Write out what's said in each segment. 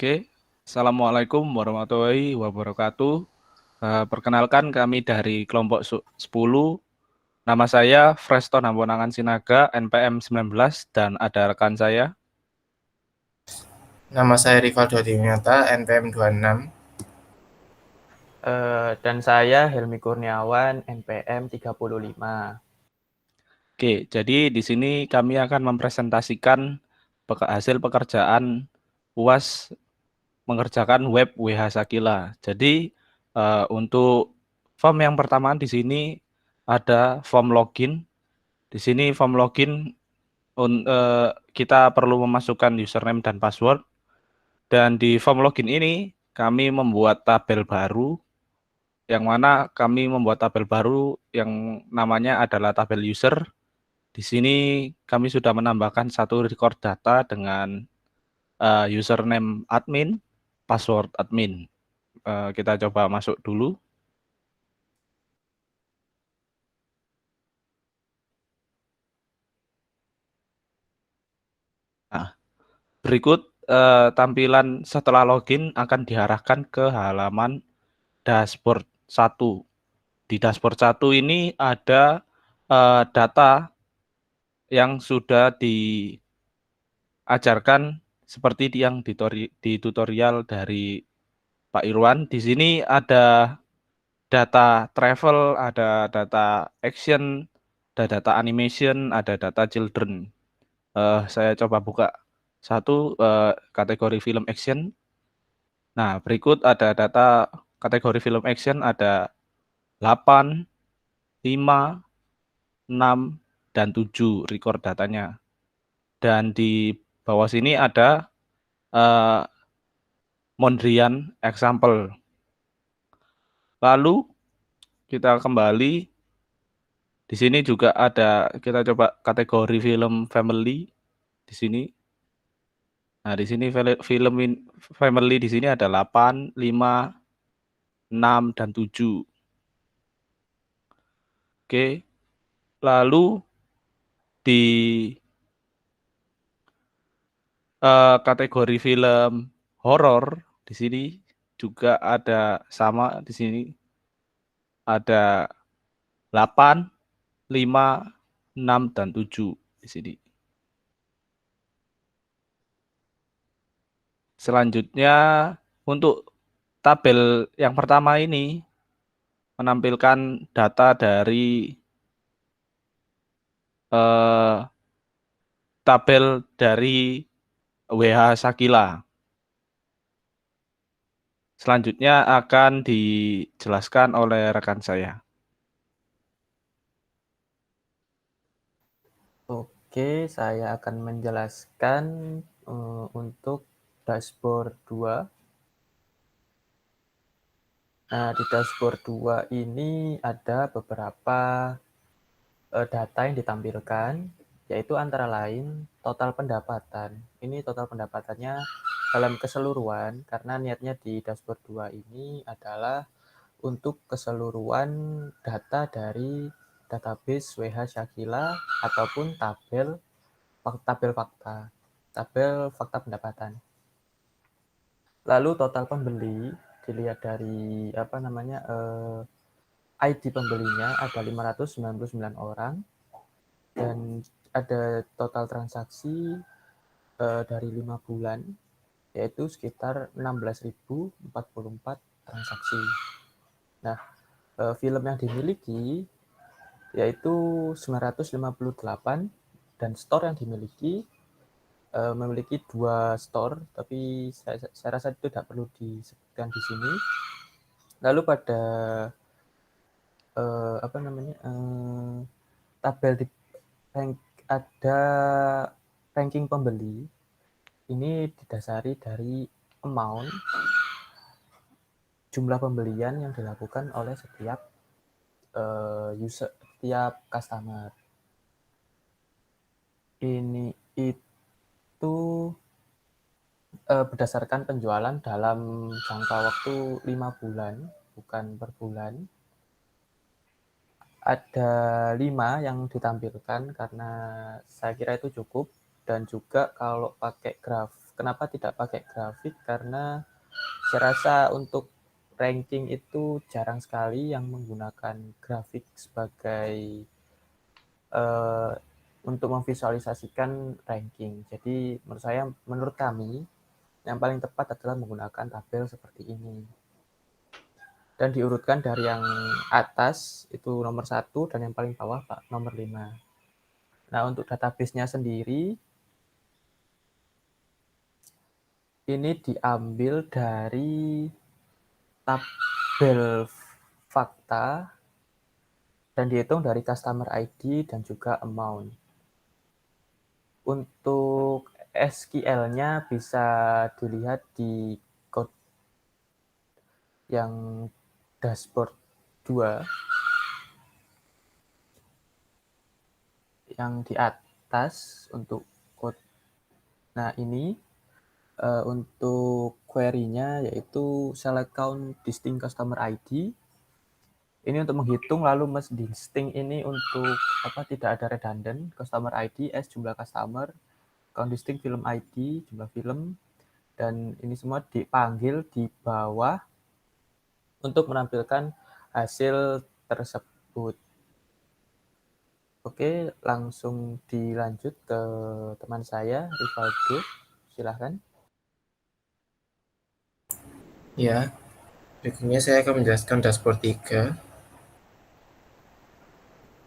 Oke, Assalamualaikum warahmatullahi wabarakatuh. Perkenalkan kami dari kelompok 10. Nama saya Freston Hamponangan Sinaga, NPM 19, dan ada rekan saya. Nama saya Rivaldo Adiwinata, NPM 26. Dan saya Helmi Kurniawan, NPM 35. Oke, jadi di sini kami akan mempresentasikan hasil pekerjaan UAS mengerjakan web WH Sakila. Jadi untuk form yang pertama di sini ada form login. Di sini form login kita perlu memasukkan username dan password. Dan di form login ini kami membuat tabel baru, yang mana kami membuat tabel baru yang namanya adalah tabel user. Di sini kami sudah menambahkan satu record data dengan username admin, password admin. Kita coba masuk dulu. Nah, berikut tampilan setelah login akan diarahkan ke halaman dashboard 1. Di dashboard 1 ini ada data yang sudah diajarkan seperti yang di tutorial dari Pak Irwan. Di sini ada data travel, ada data action, ada data animation, ada data children. Saya coba buka satu kategori film action. Nah, berikut ada data kategori film action, ada 8, 5, 6, dan 7 record datanya. Dan di bawah sini ada Mondrian example. Lalu kita kembali. Di sini juga ada, kita coba kategori film family di sini. Nah, di sini film family di sini ada 8, 5, 6, dan 7. Oke. Lalu di kategori film horor di sini juga ada sama di sini ada 8, 5, 6, dan 7 di sini. Selanjutnya untuk tabel yang pertama ini menampilkan data dari tabel dari WH Sakila. Selanjutnya akan dijelaskan oleh rekan saya. Oke, saya akan menjelaskan untuk dashboard 2. Nah, di dashboard 2 ini ada beberapa data yang ditampilkan, yaitu antara lain total pendapatan. Ini total pendapatannya dalam keseluruhan, karena niatnya di dashboard 2 ini adalah untuk keseluruhan data dari database WH Shakila ataupun tabel fakta pendapatan. Lalu total pembeli dilihat dari ID pembelinya ada 599 orang dan ada total transaksi dari 5 bulan yaitu sekitar 16.044 transaksi. Nah, film yang dimiliki yaitu 958 dan store yang dimiliki memiliki 2 store, tapi saya rasa itu tidak perlu disebutkan di sini. Lalu pada tabel di ada ranking pembeli. Ini didasari dari amount jumlah pembelian yang dilakukan oleh setiap setiap customer. Ini itu berdasarkan penjualan dalam jangka waktu 5 bulan, bukan per bulan. Ada 5 yang ditampilkan karena saya kira itu cukup, dan juga kalau pakai graf Kenapa tidak pakai grafik? Karena saya rasa untuk ranking itu jarang sekali yang menggunakan grafik sebagai untuk memvisualisasikan ranking. Jadi menurut kami, yang paling tepat adalah menggunakan tabel seperti ini. Dan diurutkan dari yang atas itu nomor 1 dan yang paling bawah nomor 5. Nah, untuk database-nya sendiri ini diambil dari tabel fakta dan dihitung dari customer ID dan juga amount. Untuk SQL-nya bisa dilihat di code yang dashboard 2 yang di atas untuk code. Nah, ini untuk query-nya yaitu select count distinct customer ID. Ini untuk menghitung lalu distinct ini untuk tidak ada redundant customer ID as jumlah customer, count distinct film ID jumlah film, dan ini semua dipanggil di bawah untuk menampilkan hasil tersebut. Oke, langsung dilanjut ke teman saya, Rivaldo. Silahkan. Ya, berikutnya saya akan menjelaskan dashboard 3.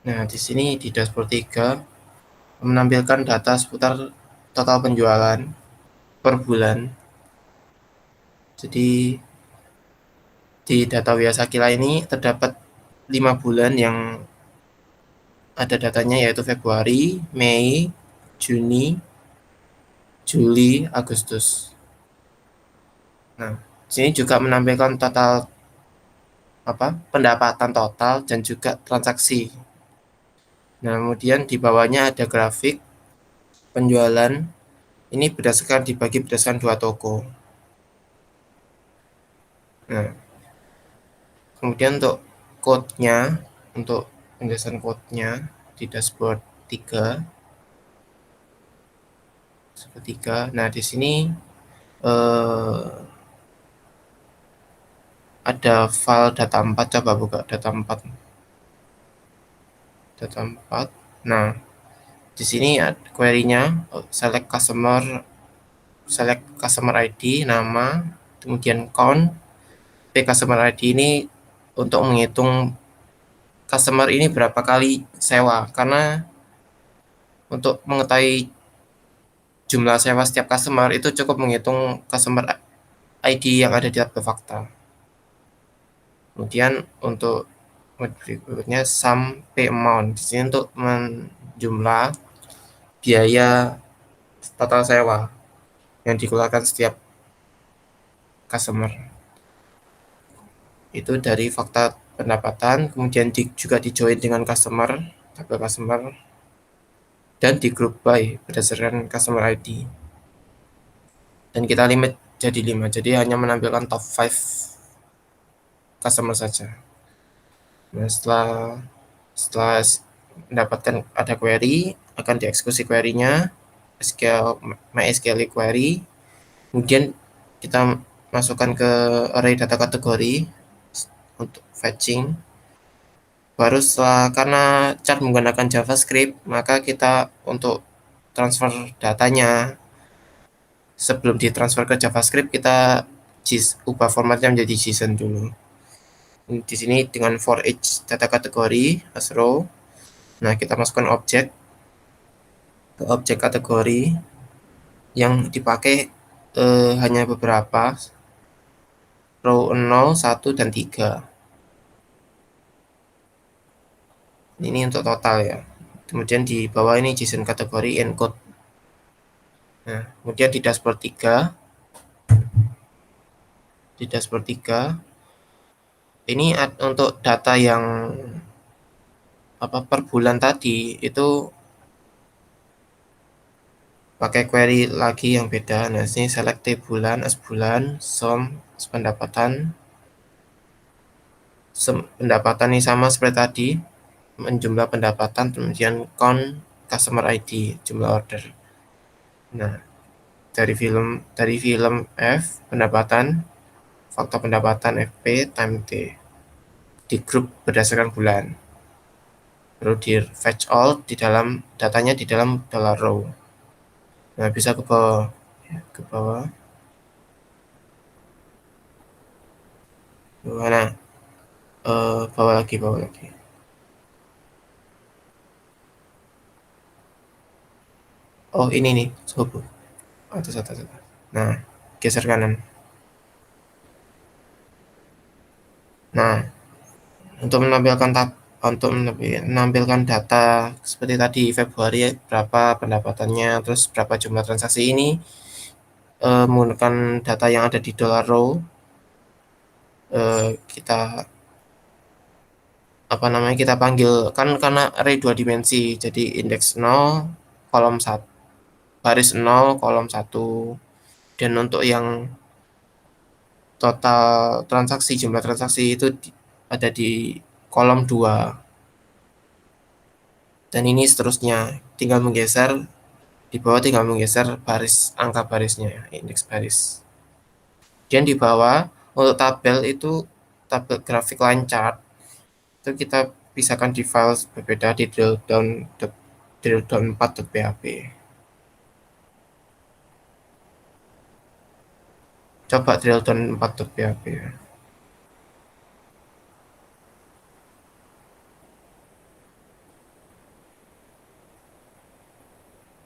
Nah, di sini di dashboard 3 menampilkan data seputar total penjualan per bulan. Jadi di data Wiyasakila ini terdapat 5 bulan yang ada datanya, yaitu Februari, Mei, Juni, Juli, Agustus. Nah, di sini juga menampilkan total pendapatan total dan juga transaksi. Nah, kemudian di bawahnya ada grafik penjualan. Ini dibagi berdasarkan 2 toko. Nah, kemudian untuk code-nya, untuk penjelasan code-nya di dashboard 3. Nah, di sini ada file data 4, coba buka data 4. Nah, di sini query-nya select customer ID, nama, kemudian count. Customer ID ini untuk menghitung customer ini berapa kali sewa, karena untuk mengetahui jumlah sewa setiap customer itu cukup menghitung customer ID yang ada di tabel fakta. Kemudian untuk berikutnya sum pay amount, di sini untuk menjumlah biaya total sewa yang dikeluarkan setiap customer. Itu dari fakta pendapatan, kemudian juga dijoin dengan tabel customer, dan di group by berdasarkan customer ID. Dan kita limit jadi 5, jadi hanya menampilkan top 5 customer saja. Nah, setelah mendapatkan ada query, akan dieksekusi query-nya, MySQL query, kemudian kita masukkan ke array data kategori untuk fetching. Baru karena chart menggunakan JavaScript, maka kita untuk transfer datanya, sebelum ditransfer ke JavaScript, kita ubah formatnya menjadi JSON dulu. Di sini dengan for each data kategori as row. Nah, kita masukkan objek kategori yang dipakai hanya beberapa, row 0, 1, dan 3. Ini untuk total ya. Kemudian di bawah ini JSON kategori encode. Nah, kemudian di dashboard 3 ini untuk data yang per bulan tadi itu pakai query lagi yang beda. Nah, sini select bulan, as bulan, sum, pendapatan. Pendapatan ini sama seperti tadi, menjumlah pendapatan, kemudian count customer ID, jumlah order. Nah, dari film F pendapatan, faktor pendapatan FP time T di grup berdasarkan bulan. Lalu di fetch all di dalam datanya di dalam dollar row. Nah, bisa ke bawah, ya, ke bawah. Nah, bawah lagi. Oh, ini nih, suhu. Atas. Nah, geser kanan. Nah, untuk menampilkan data seperti tadi Februari berapa pendapatannya, terus berapa jumlah transaksi ini menggunakan data yang ada di dollar row. Kita kita panggil kan karena array 2 dimensi, jadi indeks 0 kolom 1 baris 0 kolom 1, dan untuk yang total transaksi, jumlah transaksi itu ada di kolom 2, dan ini seterusnya tinggal menggeser di bawah, tinggal menggeser angka barisnya, indeks baris. Dan di bawah untuk tabel itu, tabel grafik line chart itu kita pisahkan di file berbeda di drill.4.php. Coba drill.4.php.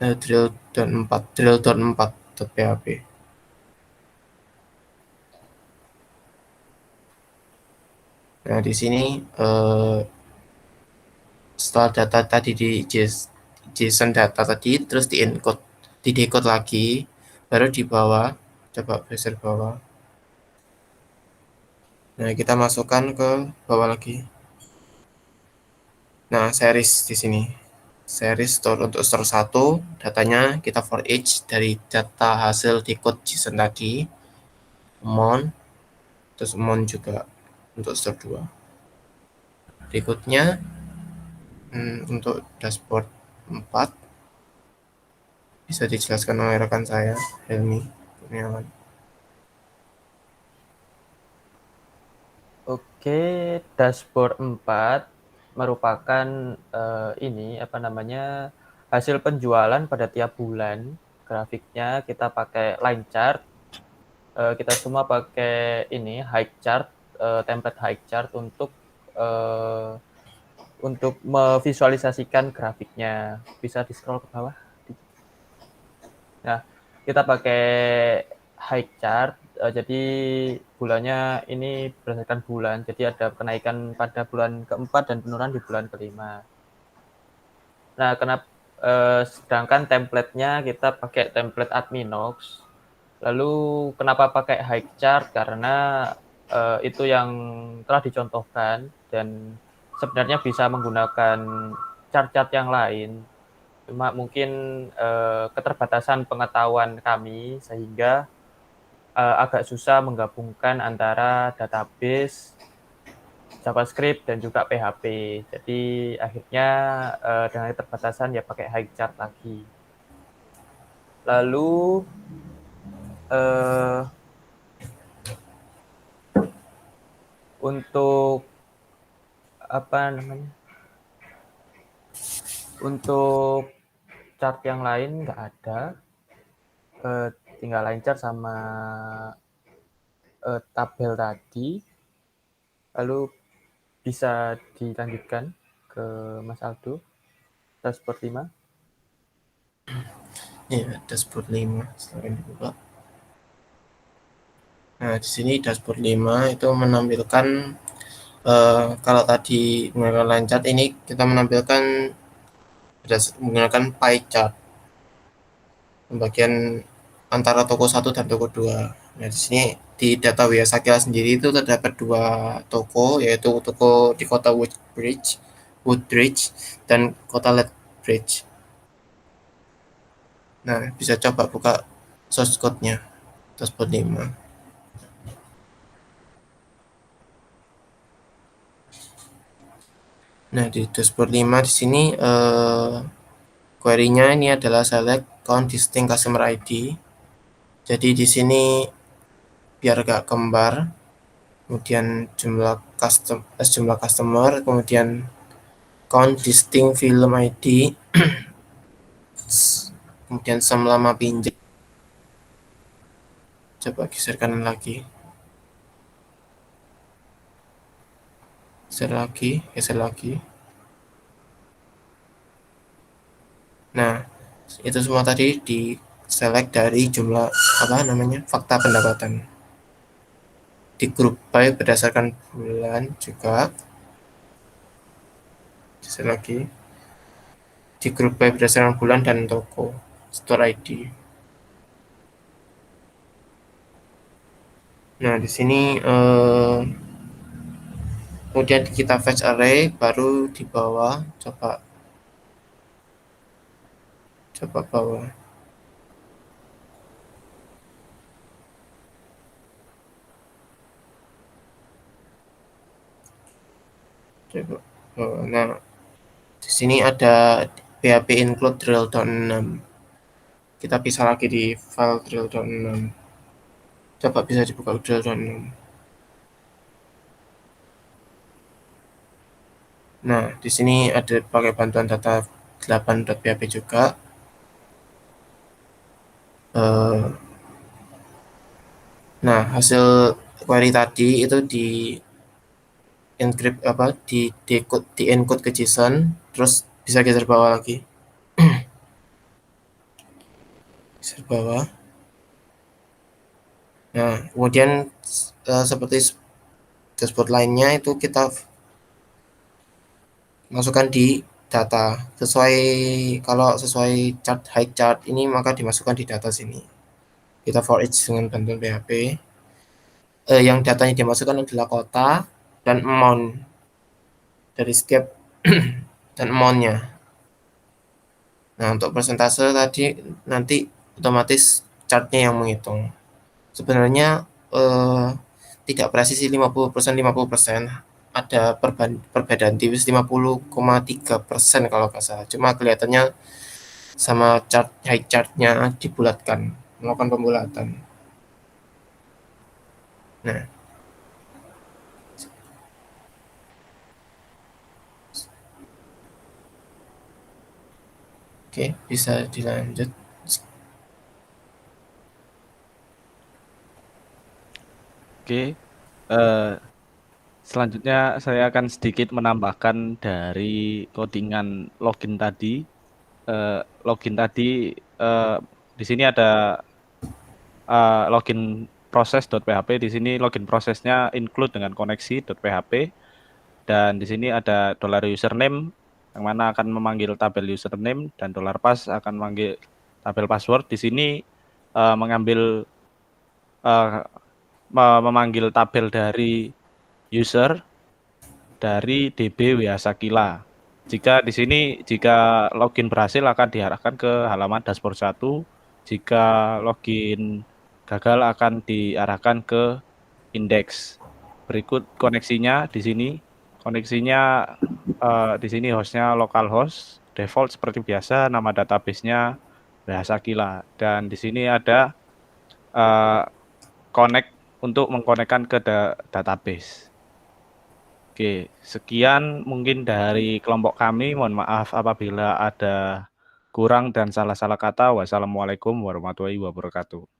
drill.4.php. Nah, di sini setelah data tadi di JSON data tadi terus di decode lagi, baru di bawah, coba geser bawah. Nah, kita masukkan ke bawah lagi. Nah, series di sini. Series untuk store 1, datanya kita for each dari data hasil decode JSON tadi, amount, terus amount juga untuk store 2. Berikutnya untuk dashboard 4 bisa dijelaskan oleh rekan saya, Helmi Kurniawan. Oke, dashboard 4 merupakan hasil penjualan pada tiap bulan. Grafiknya kita pakai line chart. Kita semua pakai high chart, template high chart untuk memvisualisasikan grafiknya. Bisa di scroll ke bawah. Nah, kita pakai high chart, jadi bulannya ini berdasarkan bulan, jadi ada kenaikan pada bulan keempat dan penurunan di bulan kelima. Nah, sedangkan template-nya kita pakai template Adminox. Lalu kenapa pakai high chart? Karena itu yang telah dicontohkan, dan sebenarnya bisa menggunakan chart-chart yang lain. Cuma mungkin keterbatasan pengetahuan kami sehingga agak susah menggabungkan antara database, JavaScript, dan juga PHP. Jadi akhirnya dengan keterbatasan ya pakai high chart lagi. Lalu untuk untuk chart yang lain nggak ada, tinggal line chart sama tabel tadi. Lalu bisa dilanjutkan ke Mas Aldo, dashboard 5. Ya, dashboard 5 silahkan dibuka. Nah, di sini dashboard 5 itu menampilkan kalau tadi menggunakan line chart, ini kita menampilkan menggunakan pie chart, pembagian antara toko 1 dan toko 2. Nah, di sini di data WH Sakila sendiri itu terdapat 2 toko, yaitu toko di kota Woodbridge dan kota Lethbridge. Nah, bisa coba buka source code-nya dashboard 5. Nah, di dashboard 5 di sini query-nya ini adalah select count distinct customer ID. Jadi di sini biar gak kembar, kemudian jumlah customer, kemudian count distinct film ID, kemudian sum lama pinjam. Coba geser kanan lagi, geser lagi. Nah, itu semua tadi di select dari jumlah fakta pendapatan. Di grup by berdasarkan bulan juga. Geser lagi. Di grup by berdasarkan bulan dan toko store ID. Nah, di sini kemudian kita fetch array, baru di bawah coba bawah. Coba bawah. Nah, di sini ada PHP include drill.6. Kita pisah lagi di file drill.6. Coba bisa dibuka drill.6. Nah, di sini ada pakai bantuan data 8.php juga. Nah, hasil query tadi itu di encrypt di encode ke JSON, terus bisa geser bawah lagi. Geser bawah. Nah, kemudian seperti dashboard lainnya itu kita masukkan di data kalau sesuai chart high chart ini, maka dimasukkan di data sini. Kita for each dengan bantuan PHP. Yang datanya dimasukkan adalah kota dan amount dari setiap dan amountnya. Nah, untuk persentase tadi nanti otomatis chartnya yang menghitung. Sebenarnya tidak presisi 50% 50%, ada perbedaan tipis 50,3% kalau nggak salah. Cuma kelihatannya sama high chartnya dibulatkan, melakukan pembulatan. Nah, oke, bisa dilanjut. Oke, selanjutnya saya akan sedikit menambahkan dari codingan login tadi. Di sini ada login proses.php. Di sini login prosesnya include dengan koneksi.php, dan di sini ada $username yang mana akan memanggil tabel username, dan $pass akan memanggil tabel password. Di sini memanggil tabel dari user dari DB WH-Sakila. Jika login berhasil akan diarahkan ke halaman dashboard 1. Jika login gagal akan diarahkan ke indeks. Berikut koneksinya di sini. Koneksinya di sini hostnya localhost, default seperti biasa, nama database-nya WH-Sakila, dan di sini ada connect untuk mengkonekkan ke database. Oke, sekian mungkin dari kelompok kami. Mohon maaf apabila ada kurang dan salah-salah kata. Wassalamualaikum warahmatullahi wabarakatuh.